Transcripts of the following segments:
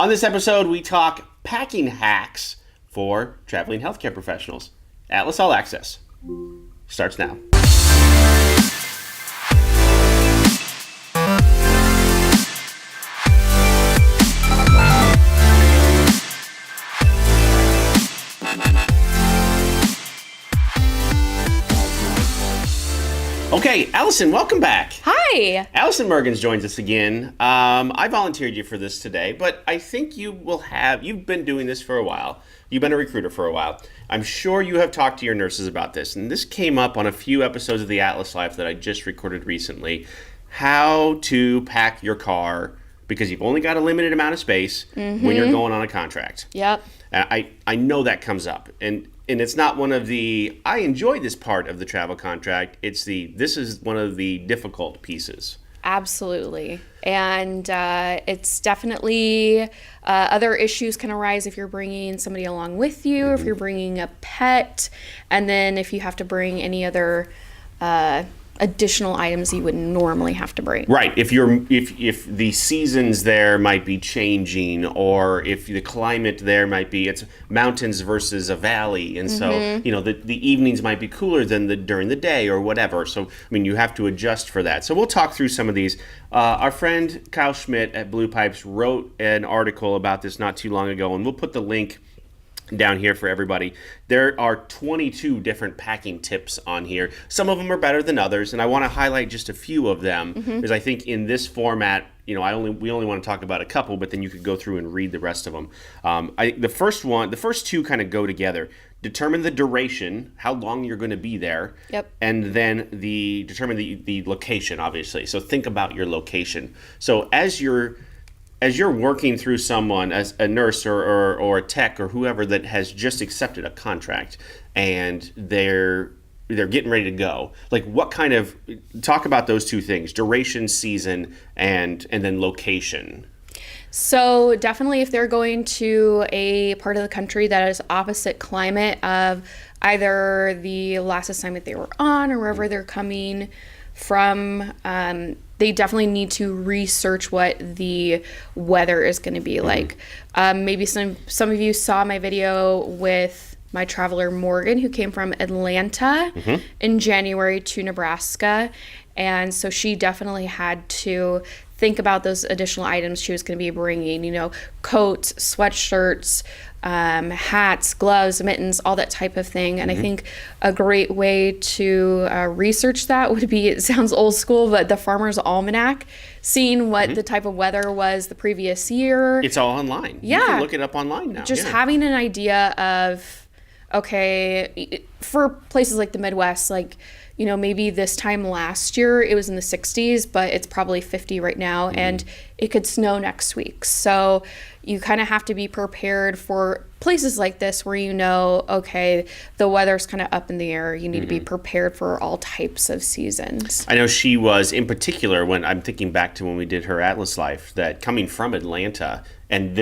On this episode, we talk packing hacks for traveling healthcare professionals. Atlas All Access starts now. Okay, Allison, welcome back. Hi. Allison Mergens joins us again. I volunteered you for this today, but I think you've been doing this for a while. You've been a recruiter for a while. I'm sure you have talked to your nurses about this, and this came up on a few episodes of the Atlas Life that I just recorded recently. How to pack your car, because you've only got a limited amount of space when you're going on a contract. Yep. I know that comes up, and it's not one of the, I enjoy this part of the travel contract. This is one of the difficult pieces. Absolutely. And it's definitely, other issues can arise if you're bringing somebody along with you, if you're bringing a pet, and then if you have to bring any other additional items you would normally have to bring. Right. If the seasons there might be changing, or if the climate there might be, it's mountains versus a valley, and so the evenings might be cooler than during the day or whatever. So you have to adjust for that. So we'll talk through some of these. Our friend Kyle Schmidt at Blue Pipes wrote an article about this not too long ago, and we'll put the link down here for everybody. There are 22 different packing tips on here. Some of them are better than others, and I want to highlight just a few of them because I think in this format, we only want to talk about a couple, but then you could go through and read the rest of them. The first two kind of go together. Determine the duration, how long you're going to be there. Yep. And then determine the location, obviously. So think about your location. So as you're working through someone, as a nurse or a tech or whoever that has just accepted a contract and they're getting ready to go, talk about those two things: duration, season, and then location. So definitely if they're going to a part of the country that is opposite climate of either the last assignment they were on or wherever they're coming from, they definitely need to research what the weather is going to be like. Maybe some of you saw my video with my traveler Morgan, who came from Atlanta in January to Nebraska. And so she definitely had to think about those additional items she was going to be bringing, coats, sweatshirts, hats, gloves, mittens, all that type of thing. And I think a great way to research that would be, it sounds old school, but the Farmer's Almanac, seeing what the type of weather was the previous year. It's all online. Yeah. You can look it up online now. Just having an idea of, okay, for places like the Midwest, maybe this time last year it was in the 60s, but it's probably 50 right now, and it could snow next week. So you kind of have to be prepared for places like this where okay, the weather's kind of up in the air. You need to be prepared for all types of seasons. I know she was, in particular, when I'm thinking back to when we did her Atlas Life, that coming from Atlanta and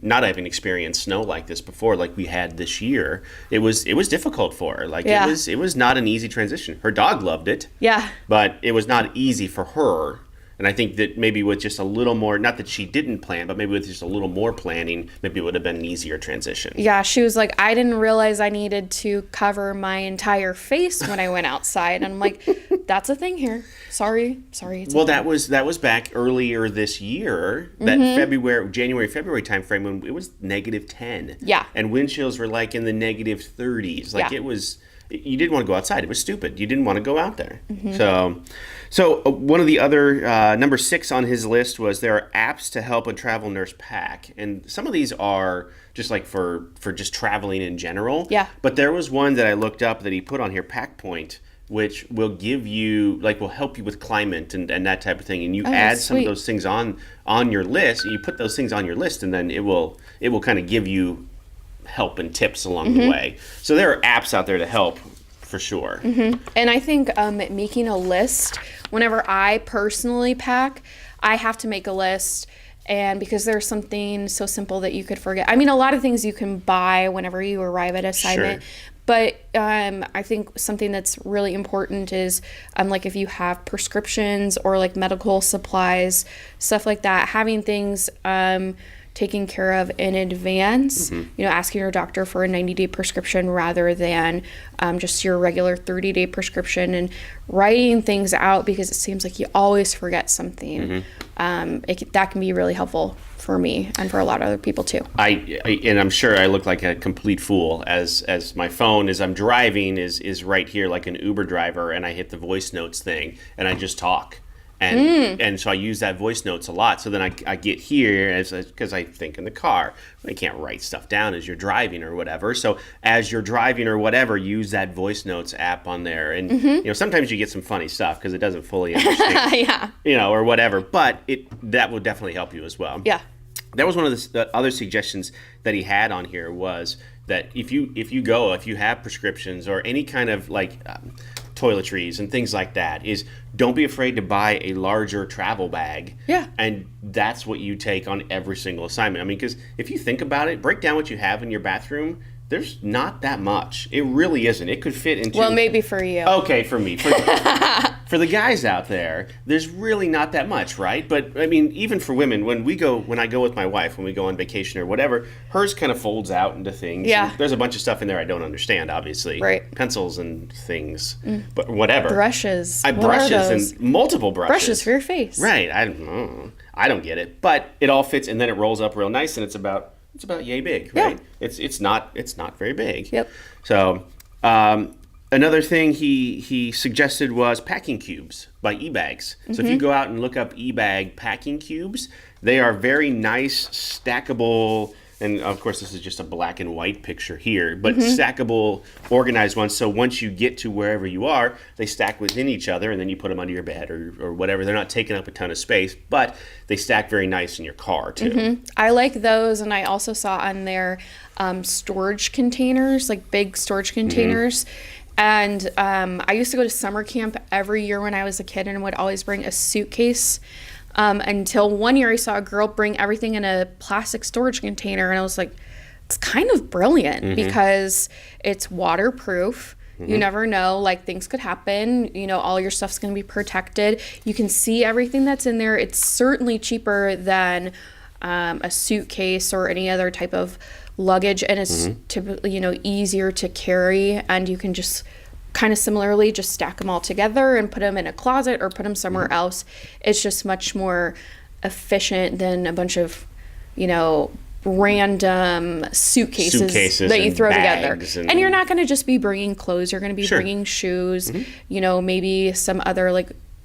not having experienced snow like this before, like we had this year, it was difficult for her. It was not an easy transition. Her dog loved it. Yeah. But it was not easy for her. And I think that maybe with just a little more, not that she didn't plan, but maybe with just a little more planning, maybe it would have been an easier transition. Yeah, she was like, I didn't realize I needed to cover my entire face when I went outside. And I'm like, that's a thing here. Sorry. That was back earlier this year, that January, February timeframe when it was -10. Yeah. And wind chills were in the -30s. It was, you didn't want to go outside. It was stupid. You didn't want to go out there. So one of the other, number 6 on his list was there are apps to help a travel nurse pack. And some of these are just for just traveling in general. Yeah. But there was one that I looked up that he put on here, PackPoint, which will give you, will help you with climate and that type of thing. And you add some of those things on your list. You put those things on your list, and then it will kind of give you help and tips along the way. So there are apps out there to help for sure. And I think making a list, whenever I personally pack, I have to make a list. And because there's something so simple that you could forget. I mean, a lot of things you can buy whenever you arrive at assignment. Sure. But I think something that's really important is if you have prescriptions or medical supplies, stuff like that, having things taken care of in advance, asking your doctor for a 90-day prescription rather than just your regular 30-day prescription, and writing things out, because it seems like you always forget something. That can be really helpful for me and for a lot of other people too. And I'm sure I look like a complete fool as my phone, as I'm driving, is right here like an Uber driver, and I hit the voice notes thing and I just talk. And so I use that voice notes a lot. So then I get here because I think in the car. I can't write stuff down as you're driving or whatever. So as you're driving or whatever, use that voice notes app on there. And sometimes you get some funny stuff because it doesn't fully understand, or whatever. But that will definitely help you as well. Yeah. That was one of the other suggestions that he had on here, was that if you have prescriptions or any kind of toiletries and things like that, is don't be afraid to buy a larger travel bag. Yeah. And that's what you take on every single assignment. I mean, because if you think about it, break down what you have in your bathroom. There's not that much. It really isn't. It could fit into... Well, maybe for you. Okay, for me. For the guys out there, there's really not that much, right? But, I mean, even for women, when I go with my wife, when we go on vacation or whatever, hers kind of folds out into things. Yeah. There's a bunch of stuff in there I don't understand, obviously. Right. Pencils and things. But whatever. Brushes. Brushes and multiple brushes. Brushes for your face. Right. I don't know. I don't get it. But it all fits, and then it rolls up real nice, and it's about yay big, right? Yeah. It's not very big. Yep. So another thing he suggested was packing cubes by eBags. So if you go out and look up eBag packing cubes, they are very nice, stackable. And of course, this is just a black and white picture here, but stackable, organized ones. So once you get to wherever you are, they stack within each other, and then you put them under your bed or whatever. They're not taking up a ton of space, but they stack very nice in your car too. I like those, and I also saw on there storage containers, like big storage containers. And I used to go to summer camp every year when I was a kid, and would always bring a suitcase. Until one year I saw a girl bring everything in a plastic storage container, and I was like, it's kind of brilliant because it's waterproof. You never know, things could happen. All your stuff's going to be protected. You can see everything that's in there. It's certainly cheaper than a suitcase or any other type of luggage, and it's typically, easier to carry, and you can just kind of similarly just stack them all together and put them in a closet or put them somewhere else. It's just much more efficient than a bunch of, random suitcases that you throw together. And you're not going to just be bringing clothes. You're going to be bringing shoes, maybe some other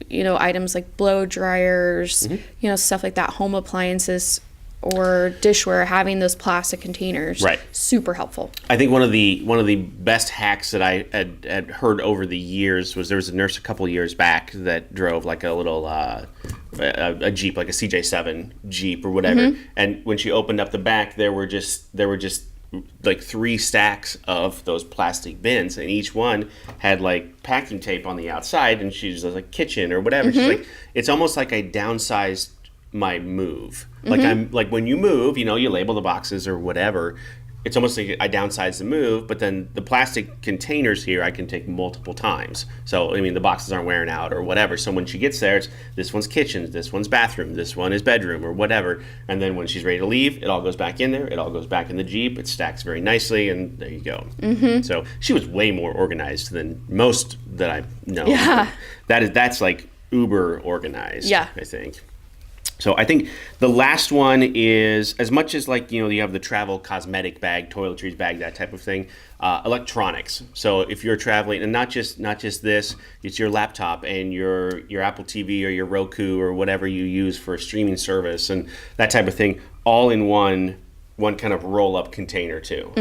items like blow dryers, stuff like that, home appliances or dishware. Having those plastic containers, super helpful. I think one of the best hacks that I had heard over the years was there was a nurse a couple years back that drove like a little a Jeep, like a CJ7 Jeep or whatever, and when she opened up the back, there were just like 3 stacks of those plastic bins, and each one had like packing tape on the outside, and she's like kitchen or whatever. She's like, it's almost like I downsized my move. I'm like, when you move, you label the boxes or whatever. It's almost like I downsized the move, but then the plastic containers here I can take multiple times. So I mean, the boxes aren't wearing out or whatever. So when she gets there, it's this one's kitchen, this one's bathroom, this one is bedroom or whatever. And then when she's ready to leave, it all goes back in there. It all goes back in the Jeep. It stacks very nicely, and there you go. So she was way more organized than most that I know. Yeah. That's like uber organized. Yeah. I think. So I think the last one is, as much as you have the travel cosmetic bag, toiletries bag, that type of thing, electronics. So if you're traveling, and not just this, it's your laptop and your Apple TV or your Roku or whatever you use for a streaming service and that type of thing, all in one kind of roll-up container too.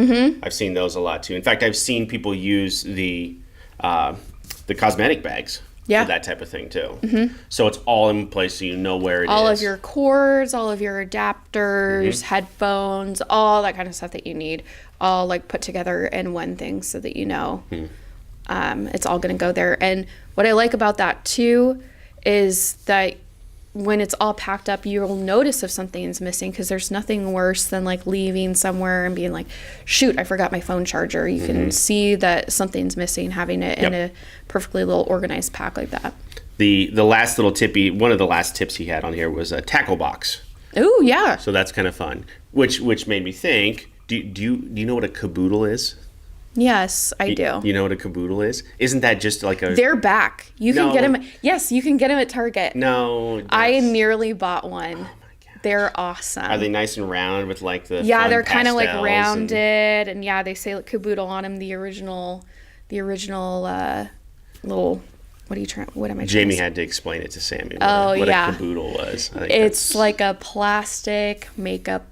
I've seen those a lot too. In fact, I've seen people use the cosmetic bags. For that type of thing too. So it's all in place, so you know where it is. All of your cords, all of your adapters, headphones, all that kind of stuff that you need, all put together in one thing, so that it's all going to go there. And what I like about that too is that when it's all packed up, you'll notice if something's missing, because there's nothing worse than leaving somewhere and being like, shoot, I forgot my phone charger. You can see that something's missing, having it in a perfectly little organized pack like that. The last little one of the last tips he had on here was a tackle box. Ooh, yeah. So that's kind of fun. Which made me think, do you know what a caboodle is? Yes, I do. You know what a caboodle is? Isn't that just like a... They're back. You can No. get them. Yes, you can get them at Target. No. I that's- nearly bought one. Oh my gosh. They're awesome. Are they nice and round with like the Yeah, fun they're kind of like pastels rounded, and yeah, they say like caboodle on them. The original, little. What am I? Jamie trying to had to explain it to Sammy Oh, what yeah. a caboodle was. I think It's that's- like a plastic makeup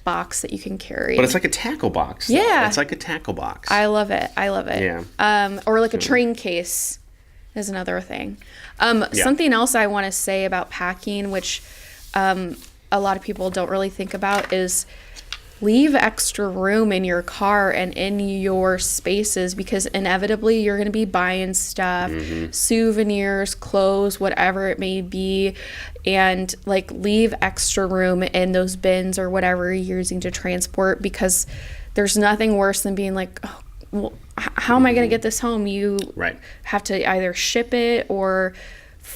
box that you can carry. But it's like a tackle box. Though. Yeah. It's like a tackle box. I love it. Yeah. Or like a train case is another thing. Something else I want to say about packing, which a lot of people don't really think about, is leave extra room in your car and in your spaces, because inevitably you're going to be buying stuff, souvenirs, clothes, whatever it may be, and like leave extra room in those bins or whatever you're using to transport, because there's nothing worse than being like, oh, well, how am I going to get this home? You Right. have to either ship it or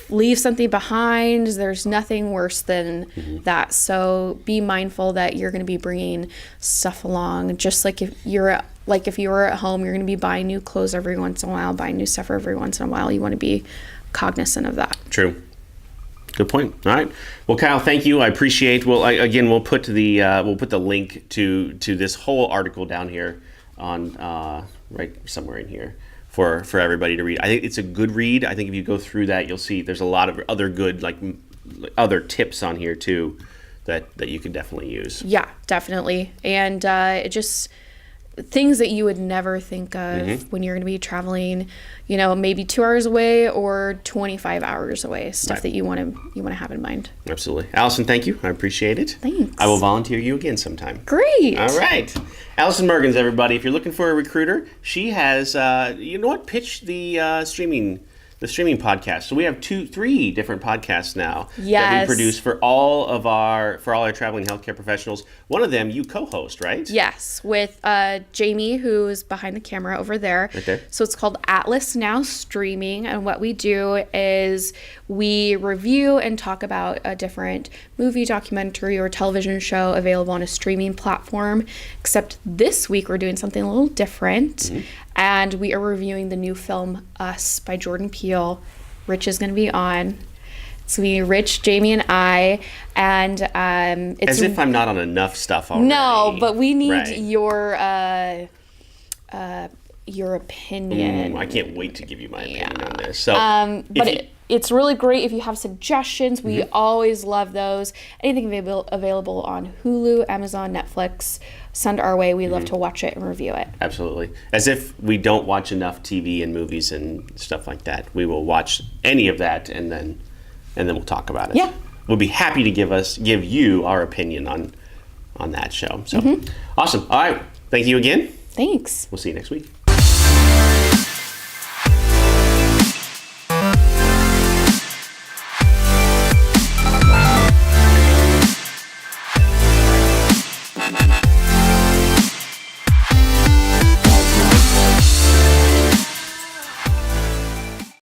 leave something behind. There's nothing worse than that. So be mindful that you're going to be bringing stuff along. Just like if you were at home, you're going to be buying new clothes every once in a while, buying new stuff every once in a while. You want to be cognizant of that. True. Good point. All right. Well, Kyle, thank you. I appreciate. Well, we'll put the link to this whole article down here on right somewhere in here for everybody to read. I think it's a good read. I think if you go through that, you'll see there's a lot of other good other tips on here too that you can definitely use. Yeah, definitely. And it just things that you would never think of when you're going to be traveling, maybe 2 hours away or 25 hours away. Stuff Right. that you want to have in mind. Absolutely. Allison, thank you. I appreciate it. Thanks. I will volunteer you again sometime. Great. All right. Allison Mergens, everybody. If you're looking for a recruiter, she has, pitched the streaming podcast. So we have 3 different podcasts now that Yes. we produce for all our traveling healthcare professionals. One of them you co-host, right? Yes, with Jamie, who's behind the camera over there. Right there. So it's called Atlas Now Streaming, and what we do is we review and talk about a different movie, documentary, or television show available on a streaming platform. Except this week we're doing something a little different, and we are reviewing the new film Us by Jordan Peele. Rich is going to be on. It's going to be Rich, Jamie, and I, and it's As if I'm not on enough stuff already. no, but we need Right. your opinion. I can't wait to give you my opinion Yeah. on this. So, But it's really great if you have suggestions. We always love those. Anything available on Hulu, Amazon, Netflix, send our way. We love to watch it and review it. absolutely. As if we don't watch enough TV and movies and stuff like that. We will watch any of that and then we'll talk about it. Yeah. We'll be happy to give you our opinion on that show. So awesome. All right. Thank you again. Thanks. We'll see you next week.